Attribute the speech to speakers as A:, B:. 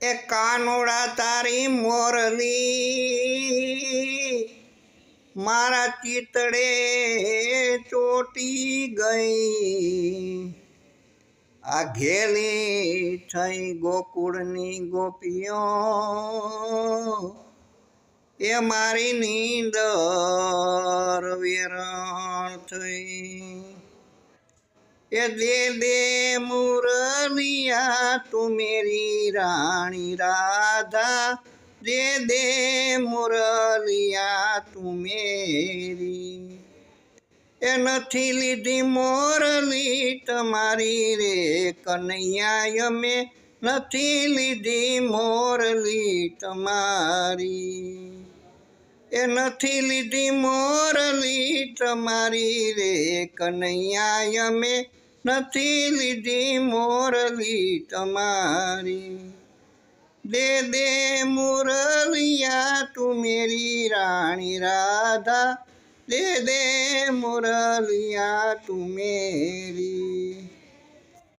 A: એ કાનોડા તારી મોરલી મારા ચિતડે ચોટી ગઈ। આ ઘેલી થઈ ગોકુળની ગોપીઓ એ મારી નીંદર વેરણ થઈ। એ દે દે મુરલિયા તું મેરી રાણી રાધા, દે દે મુરલિયા તું મેરી। એ નથી લીધી મોરલી તમારી રે કનૈયા અમે નથી લીધી મોરલી તમારી। એ નથી લીધી મોરલી તમારી રે કનૈયા અમે નથી લીધી મોરલી તમારી। દે દે મુરલિયા તું મેરી રાણી રાધા, દે દે મુરલિયા તું મેરી।